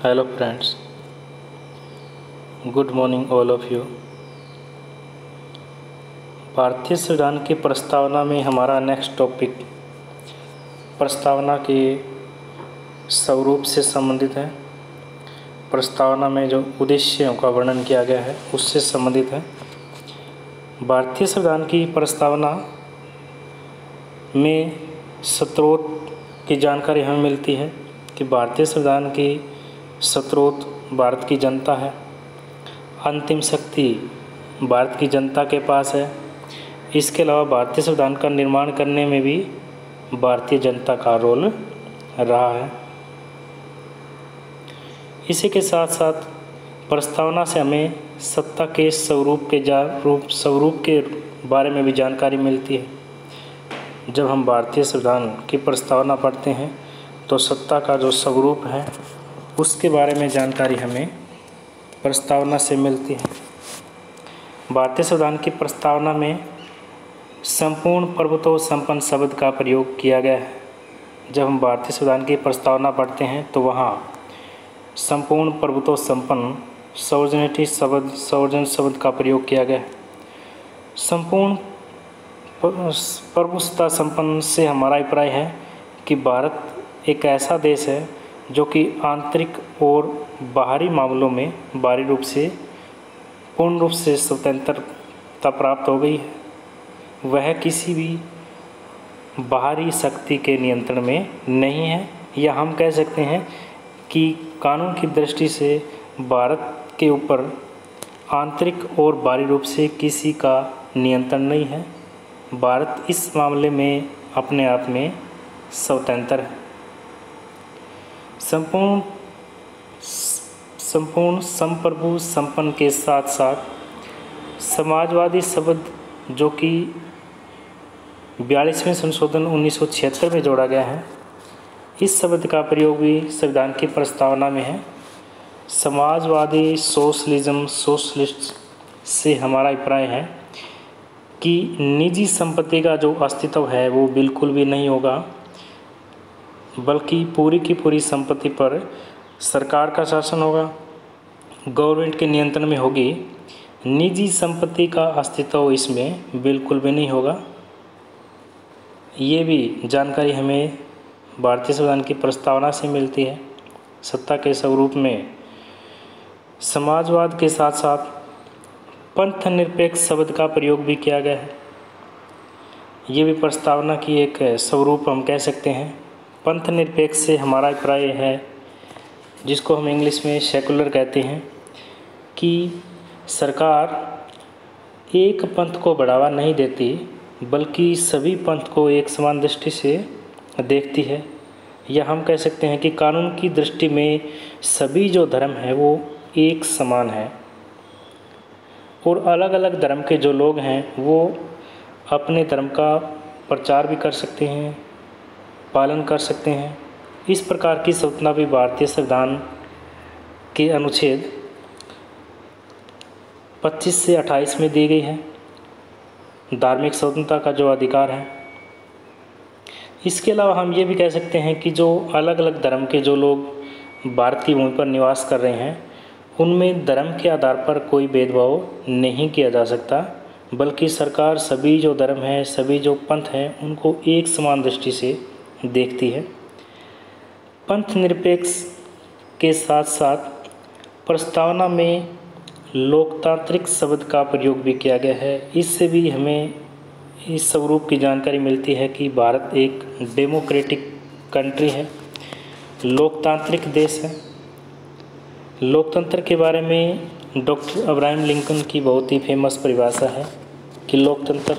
Hello friends, good morning all of you। भारतीय संविधान की प्रस्तावना में हमारा नेक्स्ट टॉपिक प्रस्तावना के स्वरूप से संबंधित है। प्रस्तावना में जो उद्देश्यों का वर्णन किया गया है उससे संबंधित है। भारतीय संविधान की प्रस्तावना में स्रोत की जानकारी हमें मिलती है कि भारतीय संविधान की स्रोत भारत की जनता है। अंतिम शक्ति भारत की जनता के पास है। इसके अलावा भारतीय संविधान का निर्माण करने में भी भारतीय जनता का रोल रहा है। इसी के साथ साथ प्रस्तावना से हमें सत्ता के स्वरूप के बारे में भी जानकारी मिलती है। जब हम भारतीय संविधान की प्रस्तावना पढ़ते हैं तो सत्ता का जो स्वरूप है उसके बारे में जानकारी हमें प्रस्तावना से मिलती है। भारतीय संविधान की प्रस्तावना में संपूर्ण प्रभुत्व संपन्न शब्द का प्रयोग किया गया है। जब हम भारतीय संविधान की प्रस्तावना पढ़ते हैं तो वहाँ संपूर्ण प्रभुत्व संपन्न सार्वजनिक शब्द का प्रयोग किया गया है। संपूर्ण प्रभुत्व संपन्न से हमारा अभिप्राय है कि भारत एक ऐसा देश है जो कि आंतरिक और बाहरी मामलों में पूर्ण रूप से स्वतंत्रता प्राप्त हो गई है। वह किसी भी बाहरी शक्ति के नियंत्रण में नहीं है, या हम कह सकते हैं कि कानून की दृष्टि से भारत के ऊपर आंतरिक और बाहरी रूप से किसी का नियंत्रण नहीं है। भारत इस मामले में अपने आप में स्वतंत्र है। संपूर्ण संप्रभु संपन्न के साथ साथ समाजवादी शब्द जो कि 42वें संशोधन 1976 में जोड़ा गया है, इस शब्द का प्रयोग भी संविधान की प्रस्तावना में है। समाजवादी सोशलिस्ट से हमारा अभिप्राय है कि निजी संपत्ति का जो अस्तित्व है वो बिल्कुल भी नहीं होगा, बल्कि पूरी की पूरी संपत्ति पर सरकार का शासन होगा, गवर्नमेंट के नियंत्रण में होगी। निजी संपत्ति का अस्तित्व इसमें बिल्कुल भी नहीं होगा। ये भी जानकारी हमें भारतीय संविधान की प्रस्तावना से मिलती है। सत्ता के स्वरूप में समाजवाद के साथ साथ पंथ निरपेक्ष शब्द का प्रयोग भी किया गया है। ये भी प्रस्तावना की एक स्वरूप हम कह सकते हैं। पंथ निरपेक्ष से हमारा अभिप्राय है, जिसको हम इंग्लिश में सेकुलर कहते हैं, कि सरकार एक पंथ को बढ़ावा नहीं देती बल्कि सभी पंथ को एक समान दृष्टि से देखती है। या हम कह सकते हैं कि कानून की दृष्टि में सभी जो धर्म है वो एक समान है, और अलग अलग धर्म के जो लोग हैं वो अपने धर्म का प्रचार भी कर सकते हैं, पालन कर सकते हैं। इस प्रकार की सूचना भी भारतीय संविधान के अनुच्छेद 25 से 28 में दी गई है। धार्मिक स्वतंत्रता का जो अधिकार है। इसके अलावा हम ये भी कह सकते हैं कि जो अलग अलग धर्म के जो लोग भारत की भूमि पर निवास कर रहे हैं उनमें धर्म के आधार पर कोई भेदभाव नहीं किया जा सकता, बल्कि सरकार सभी जो धर्म हैं, सभी जो पंथ हैं उनको एक समान दृष्टि से देखती है। पंथ निरपेक्ष के साथ साथ प्रस्तावना में लोकतांत्रिक शब्द का प्रयोग भी किया गया है। इससे भी हमें इस स्वरूप की जानकारी मिलती है कि भारत एक डेमोक्रेटिक कंट्री है, लोकतांत्रिक देश है। लोकतंत्र के बारे में डॉक्टर अब्राहम लिंकन की बहुत ही फेमस परिभाषा है कि लोकतंत्र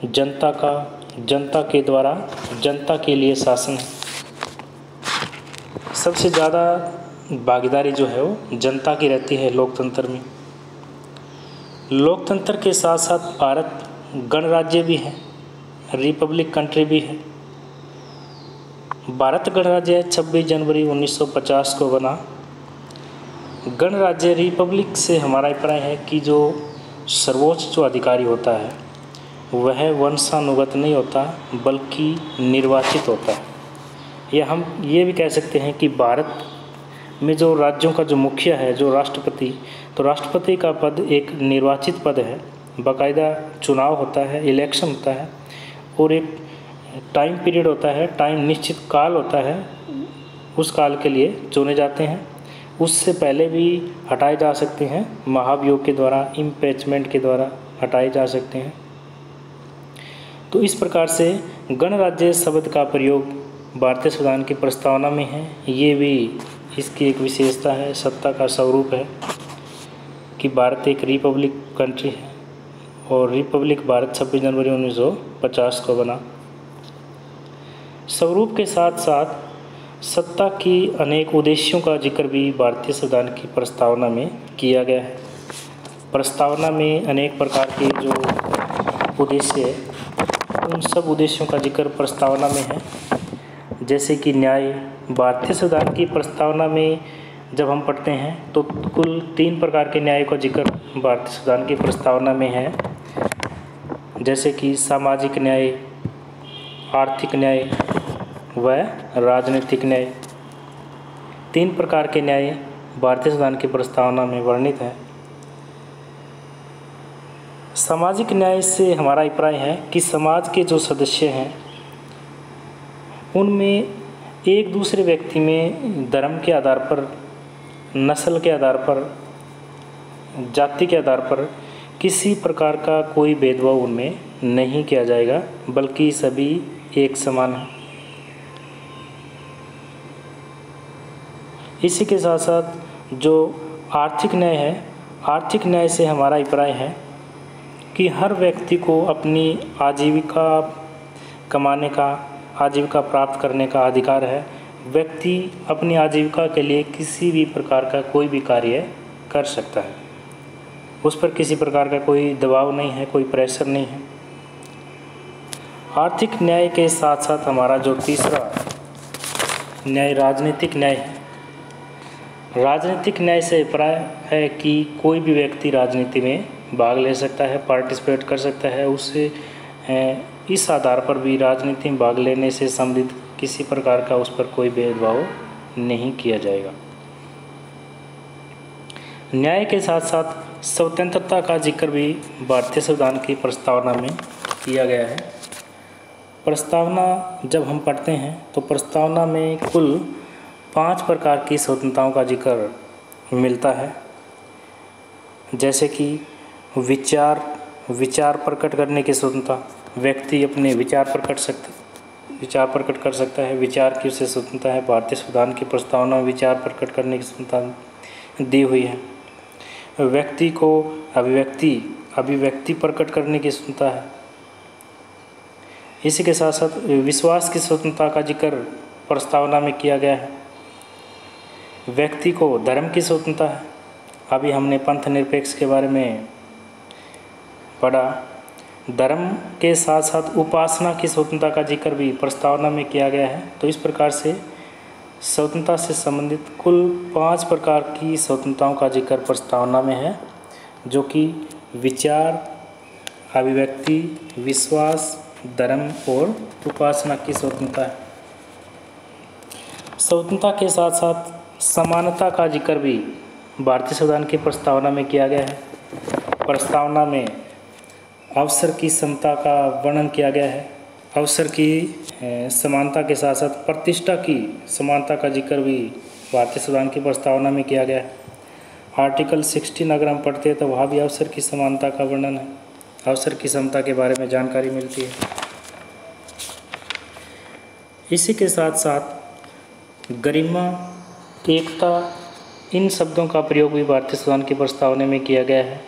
जनता के द्वारा जनता के लिए शासन है। सबसे ज़्यादा भागीदारी जो है वो जनता की रहती है लोकतंत्र में। लोकतंत्र के साथ साथ भारत गणराज्य भी है, रिपब्लिक कंट्री भी है। भारत गणराज्य 26 जनवरी 1950 को बना। गणराज्य रिपब्लिक से हमारा अभिप्राय है कि जो सर्वोच्च जो अधिकारी होता है वह वंशानुगत नहीं होता बल्कि निर्वाचित होता है। या हम ये भी कह सकते हैं कि भारत में जो राज्यों का जो मुखिया है, जो राष्ट्रपति, तो राष्ट्रपति का पद एक निर्वाचित पद है, बाकायदा चुनाव होता है, इलेक्शन होता है और एक टाइम पीरियड होता है, टाइम निश्चित काल होता है, उस काल के लिए चुने जाते हैं। उससे पहले भी हटाए जा सकते हैं, महाभियोग के द्वारा, इम्पीचमेंट के द्वारा हटाए जा सकते हैं। तो इस प्रकार से गणराज्य शब्द का प्रयोग भारतीय संविधान की प्रस्तावना में है। ये भी इसकी एक विशेषता है, सत्ता का स्वरूप है कि भारत एक रिपब्लिक कंट्री है और रिपब्लिक भारत 26 जनवरी 1950 को बना। स्वरूप के साथ साथ सत्ता की अनेक उद्देश्यों का जिक्र भी भारतीय संविधान की प्रस्तावना में किया गया है। प्रस्तावना में अनेक प्रकार के जो उद्देश्य है, उन सब उद्देश्यों का जिक्र प्रस्तावना में है। जैसे कि न्याय, भारतीय संविधान की प्रस्तावना में जब हम पढ़ते हैं तो कुल 3 प्रकार के न्याय का जिक्र भारतीय संविधान की प्रस्तावना में है। जैसे कि सामाजिक न्याय, आर्थिक न्याय व राजनीतिक न्याय। 3 प्रकार के न्याय भारतीय संविधान की प्रस्तावना में वर्णित है। सामाजिक न्याय से हमारा अभिप्राय है कि समाज के जो सदस्य हैं उनमें एक दूसरे व्यक्ति में धर्म के आधार पर, नस्ल के आधार पर, जाति के आधार पर किसी प्रकार का कोई भेदभाव उनमें नहीं किया जाएगा, बल्कि सभी एक समान हैं। इसी के साथ साथ जो आर्थिक न्याय है, आर्थिक न्याय से हमारा अभिप्राय है कि हर व्यक्ति को अपनी आजीविका कमाने का, आजीविका प्राप्त करने का अधिकार है। व्यक्ति अपनी आजीविका के लिए किसी भी प्रकार का कोई भी कार्य कर सकता है, उस पर किसी प्रकार का कोई दबाव नहीं है, कोई प्रेशर नहीं है। आर्थिक न्याय के साथ साथ हमारा जो तीसरा न्याय राजनीतिक न्याय है। राजनीतिक न्याय से अभिप्राय है कि कोई भी व्यक्ति राजनीति में भाग ले सकता है, पार्टिसिपेट कर सकता है। उससे इस आधार पर भी राजनीति में भाग लेने से संबंधित किसी प्रकार का उस पर कोई भेदभाव नहीं किया जाएगा। न्याय के साथ साथ स्वतंत्रता का जिक्र भी भारतीय संविधान की प्रस्तावना में किया गया है। प्रस्तावना जब हम पढ़ते हैं तो प्रस्तावना में कुल 5 प्रकार की स्वतंत्रताओं का जिक्र मिलता है। जैसे कि विचार प्रकट करने की स्वतंत्रता, व्यक्ति अपने विचार प्रकट कर सकता है, विचार की उसे स्वतंत्रता है। भारतीय संविधान की प्रस्तावना में विचार प्रकट करने की स्वतंत्रता दी हुई है। व्यक्ति को अभिव्यक्ति प्रकट करने की स्वतंत्रता है। इसी के साथ साथ विश्वास की स्वतंत्रता का जिक्र प्रस्तावना में किया गया है। व्यक्ति को धर्म की स्वतंत्रता है। अभी हमने पंथ निरपेक्ष के बारे में पढ़ा। धर्म के साथ साथ उपासना की स्वतंत्रता का जिक्र भी प्रस्तावना में किया गया है। तो इस प्रकार से स्वतंत्रता से संबंधित कुल 5 प्रकार की स्वतंत्रताओं का जिक्र प्रस्तावना में है, जो कि विचार, अभिव्यक्ति, विश्वास, धर्म और उपासना की स्वतंत्रता है। स्वतंत्रता के साथ साथ समानता का जिक्र भी भारतीय संविधान की प्रस्तावना में किया गया है। प्रस्तावना में अवसर की समता का वर्णन किया गया है। अवसर की समानता के साथ साथ प्रतिष्ठा की समानता का जिक्र भी भारतीय संविधान की प्रस्तावना में किया गया है। आर्टिकल 16 अगर हम पढ़ते हैं तो वहाँ भी अवसर की समानता का वर्णन है, अवसर की समता के बारे में जानकारी मिलती है। इसी के साथ साथ गरिमा, एकता, इन शब्दों का प्रयोग भी भारतीय संविधान की प्रस्तावना में किया गया है।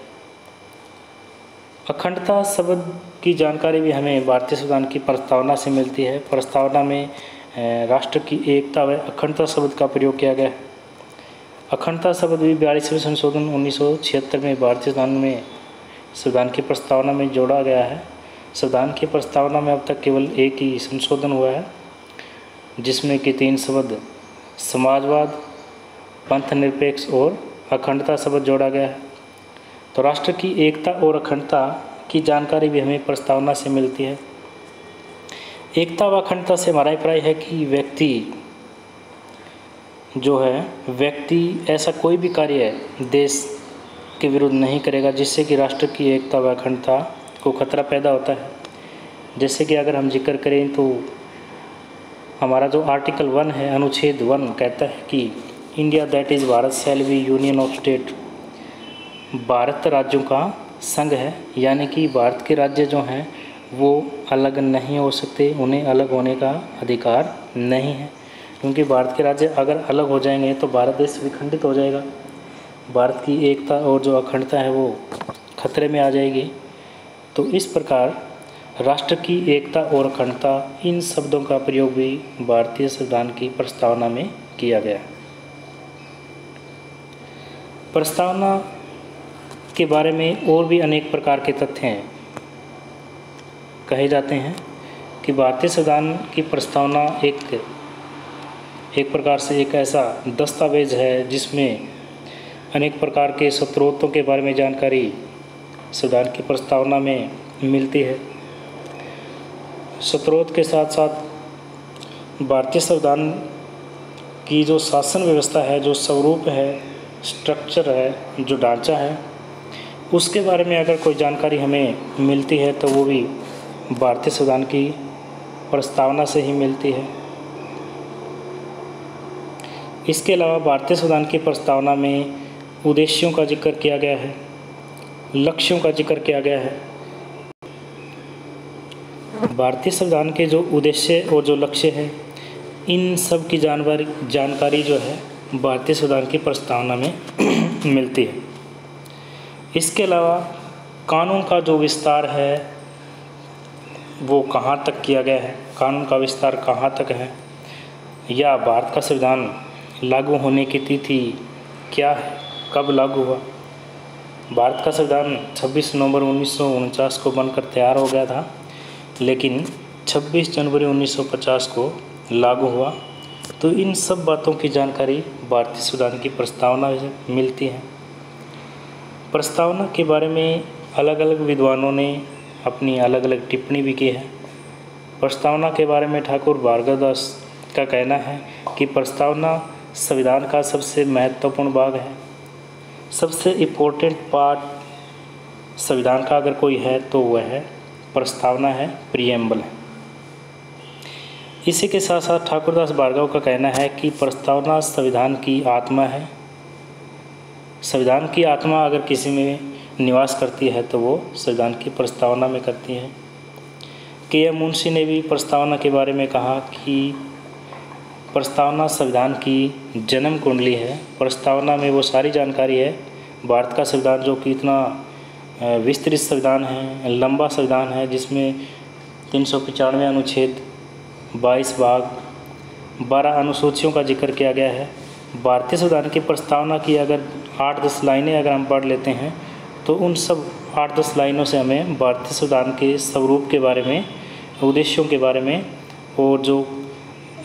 अखंडता शब्द की जानकारी भी हमें भारतीय संविधान की प्रस्तावना से मिलती है। प्रस्तावना में राष्ट्र की एकता व अखंडता शब्द का प्रयोग किया गया है। अखंडता शब्द भी 42वें संशोधन 1976 में भारतीय संविधान की प्रस्तावना में जोड़ा गया है। संविधान की प्रस्तावना में अब तक केवल एक ही संशोधन हुआ है, जिसमें कि 3 शब्द समाजवाद, पंथ निरपेक्ष और अखंडता शब्द जोड़ा गया है। तो राष्ट्र की एकता और अखंडता की जानकारी भी हमें प्रस्तावना से मिलती है। एकता व अखंडता से हमारा अभिप्राय है कि व्यक्ति जो है व्यक्ति ऐसा कोई भी कार्य देश के विरुद्ध नहीं करेगा जिससे कि राष्ट्र की एकता व अखंडता को खतरा पैदा होता है। जैसे कि अगर हम जिक्र करें तो हमारा जो आर्टिकल 1 है, अनुच्छेद 1 कहता है कि India that is Bharat shall be union of state. Bharat राज्यों का संघ है, यानी कि भारत के राज्य जो हैं वो अलग नहीं हो सकते, उन्हें अलग होने का अधिकार नहीं है, क्योंकि भारत के राज्य अगर अलग हो जाएंगे तो भारत देश विखंडित हो जाएगा, भारत की एकता और जो अखंडता है वो खतरे में आ जाएगी। तो इस प्रकार राष्ट्र की एकता और अखंडता, इन शब्दों का प्रयोग भी भारतीय संविधान की प्रस्तावना में किया गया है। प्रस्तावना के बारे में और भी अनेक प्रकार के तथ्य हैं। कहे जाते हैं कि भारतीय संविधान की प्रस्तावना एक प्रकार से एक ऐसा दस्तावेज है जिसमें अनेक प्रकार के स्रोतों के बारे में जानकारी संविधान की प्रस्तावना में मिलती है। स्रोत के साथ साथ भारतीय संविधान की जो शासन व्यवस्था है, जो स्वरूप है, स्ट्रक्चर है, जो ढांचा है, उसके बारे में अगर कोई जानकारी हमें मिलती है तो वो भी भारतीय संविधान की प्रस्तावना से ही मिलती है। इसके अलावा भारतीय संविधान की प्रस्तावना में उद्देश्यों का जिक्र किया गया है, लक्ष्यों का जिक्र किया गया है। भारतीय संविधान के जो उद्देश्य और जो लक्ष्य है, इन सब की जानकारी जो है भारतीय संविधान की प्रस्तावना में मिलती है। इसके अलावा कानून का जो विस्तार है वो कहाँ तक किया गया है, कानून का विस्तार कहाँ तक है, या भारत का संविधान लागू होने की तिथि क्या है, कब लागू हुआ। भारत का संविधान 26 नवंबर 1949 को बनकर तैयार हो गया था, लेकिन 26 जनवरी 1950 को लागू हुआ। तो इन सब बातों की जानकारी भारतीय संविधान की प्रस्तावना से मिलती है। प्रस्तावना के बारे में अलग अलग विद्वानों ने अपनी अलग अलग टिप्पणी भी की है। प्रस्तावना के बारे में ठाकुर भार्गवदास का कहना है कि प्रस्तावना संविधान का सबसे महत्वपूर्ण भाग है। सबसे इम्पोर्टेंट पार्ट संविधान का अगर कोई है तो वह है प्रस्तावना है, प्रीएम्बल है। इसी के साथ साथ ठाकुरदास भार्गव का कहना है कि प्रस्तावना संविधान की आत्मा है। संविधान की आत्मा अगर किसी में निवास करती है तो वो संविधान की प्रस्तावना में करती है। के.एम. मुंशी ने भी प्रस्तावना के बारे में कहा कि प्रस्तावना संविधान की जन्म कुंडली है। प्रस्तावना में वो सारी जानकारी है। भारत का संविधान जो कि इतना विस्तृत संविधान है, लंबा संविधान है, जिसमें 395 अनुच्छेद, 22 भाग, 12 अनुसूचियों का जिक्र किया गया है। भारतीय संविधान की प्रस्तावना की अगर 8-10 लाइनें अगर हम पढ़ लेते हैं तो उन सब 8-10 लाइनों से हमें भारतीय संविधान के स्वरूप के बारे में, उद्देश्यों के बारे में और जो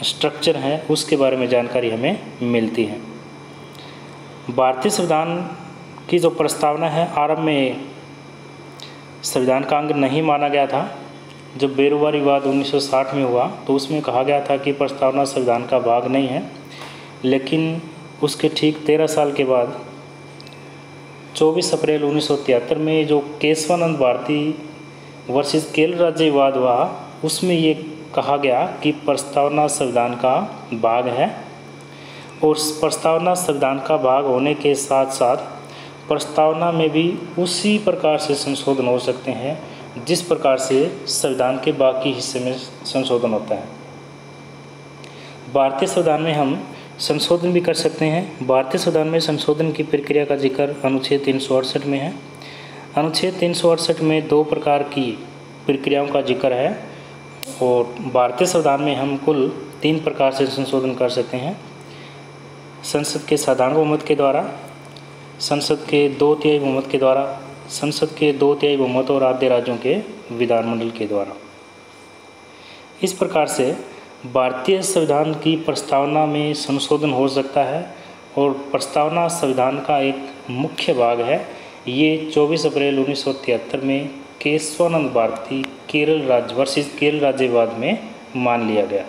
स्ट्रक्चर है उसके बारे में जानकारी हमें मिलती है। भारतीय संविधान की जो प्रस्तावना है आरंभ में संविधान का अंग नहीं माना गया था। जब बेरुवारी विवाद 1960 में हुआ तो उसमें कहा गया था कि प्रस्तावना संविधान का भाग नहीं है, लेकिन उसके ठीक 13 साल के बाद 24 अप्रैल 1973 में जो केशवानंद भारती वर्सेस केरल राज्य विवाद हुआ, उसमें ये कहा गया कि प्रस्तावना संविधान का भाग है और प्रस्तावना संविधान का भाग होने के साथ साथ प्रस्तावना में भी उसी प्रकार से संशोधन हो सकते हैं जिस प्रकार से संविधान के बाकी हिस्से में संशोधन होता है। भारतीय संविधान में हम संशोधन भी कर सकते हैं। भारतीय संविधान में संशोधन की प्रक्रिया का जिक्र अनुच्छेद 368 में है। अनुच्छेद 368 में 2 प्रकार की प्रक्रियाओं का जिक्र है और भारतीय संविधान में हम कुल 3 प्रकार से संशोधन कर सकते हैं। संसद के साधारण बहुमत के द्वारा, संसद के 2/3 बहुमत के द्वारा, संसद के 2/3 बहुमत और आधे राज्यों के विधानमंडल के द्वारा। इस प्रकार से भारतीय संविधान की प्रस्तावना में संशोधन हो सकता है और प्रस्तावना संविधान का एक मुख्य भाग है। ये 24 अप्रैल 1973 में केशवानंद भारती केरल राज्य वर्सेस केरल राज्य विवाद में मान लिया गया।